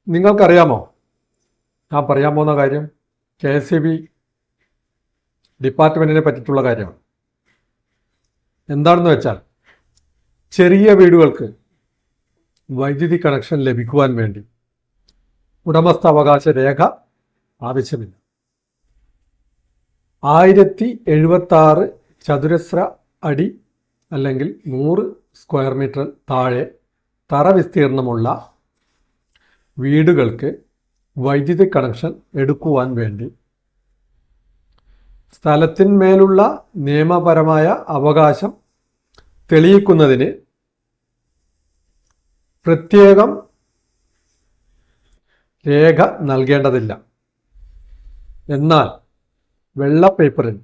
നിങ്ങൾക്കറിയാമോ ഞാൻ പറയാൻ പോകുന്ന കാര്യം KSEB ഡിപ്പാർട്ട്മെൻറ്റിനെ പറ്റിയിട്ടുള്ള കാര്യമാണ്. എന്താണെന്ന് വെച്ചാൽ ചെറിയ വീടുകൾക്ക് വൈദ്യുതി കണക്ഷൻ ലഭിക്കുവാൻ വേണ്ടി ഉടമസ്ഥാവകാശ രേഖ ആവശ്യമില്ല. 1076 ചതുരശ്ര അടി അല്ലെങ്കിൽ 100 സ്ക്വയർ മീറ്റർ താഴെ തറ വിസ്തീർണമുള്ള വീടുകൾക്ക് വൈദ്യുതി കണക്ഷൻ എടുക്കുവാൻ വേണ്ടി സ്ഥലത്തിന്മേലുള്ള നിയമപരമായ അവകാശം തെളിയിക്കുന്നതിന് പ്രത്യേകം രേഖ നൽകേണ്ടതില്ല. എന്നാൽ വെള്ള പേപ്പറിൽ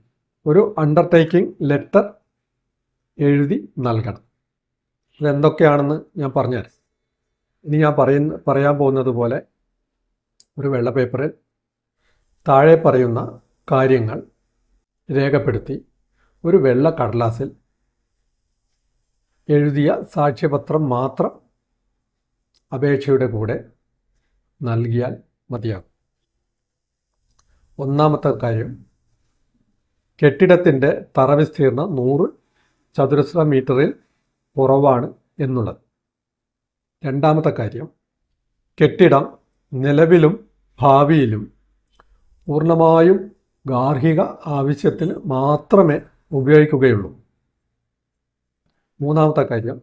ഒരു അണ്ടർടേക്കിംഗ് ലെറ്റർ എഴുതി നൽകണം. ഇതെന്തൊക്കെയാണെന്ന് ഞാൻ പറഞ്ഞുതരാം. ഇനി ഞാൻ പറയാൻ പോകുന്നത് പോലെ ഒരു വെള്ള പേപ്പറിൽ താഴെ പറയുന്ന കാര്യങ്ങൾ രേഖപ്പെടുത്തി ഒരു വെള്ള കടലാസിൽ എഴുതിയ സാക്ഷ്യപത്രം മാത്രം അപേക്ഷയുടെ കൂടെ നൽകിയാൽ മതിയാകും. ഒന്നാമത്തെ കാര്യം, കെട്ടിടത്തിൻ്റെ തറ വിസ്തീർണം 100 ചതുരശ്ര മീറ്ററിൽ കുറവാണ് എന്നുള്ളത്. രണ്ടാമത്തെ കാര്യം, കെട്ടിടം നിലവിലും ഭാവിയിലും പൂർണ്ണമായും ഗാർഹിക ആവശ്യത്തിന് മാത്രമേ ഉപയോഗിക്കുകയുള്ളൂ. മൂന്നാമത്തെ കാര്യം,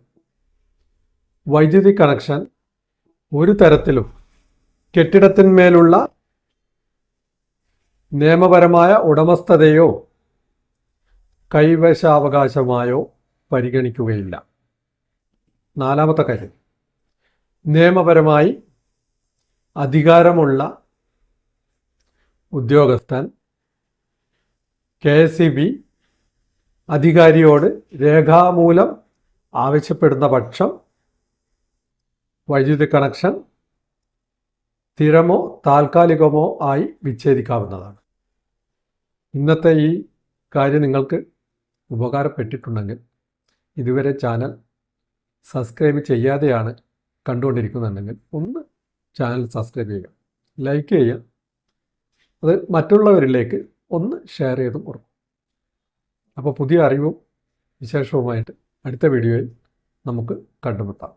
വൈദ്യുതി കണക്ഷൻ ഒരു തരത്തിലും കെട്ടിടത്തിന്മേലുള്ള നിയമപരമായ ഉടമസ്ഥതയോ കൈവശാവകാശമായോ പരിഗണിക്കുകയില്ല. നാലാമത്തെ കാര്യം, നിയമപരമായി അധികാരമുള്ള ഉദ്യോഗസ്ഥൻ KSEB അധികാരിയോട് രേഖാമൂലം ആവശ്യപ്പെടുന്ന പക്ഷം വൈദ്യുതി കണക്ഷൻ സ്ഥിരമോ താൽക്കാലികമോ ആയി വിച്ഛേദിക്കാവുന്നതാണ്. ഇന്നത്തെ ഈ കാര്യം നിങ്ങൾക്ക് ഉപകാരപ്പെട്ടിട്ടുണ്ടെങ്കിൽ ഇതുവരെ ചാനൽ സബ്സ്ക്രൈബ് ചെയ്യാതെയാണ് കണ്ടുകൊണ്ടിരിക്കുന്നുണ്ടെങ്കിൽ ഒന്ന് ചാനൽ സബ്സ്ക്രൈബ് ചെയ്യുക, ലൈക്ക് ചെയ്യുക, അത് മറ്റുള്ളവരിലേക്ക് ഒന്ന് ഷെയർ ചെയ്തും കൊടുക്കും. അപ്പോൾ പുതിയ അറിവും വിശേഷവുമായിട്ട് അടുത്ത വീഡിയോയിൽ നമുക്ക് കണ്ടുമുട്ടാം.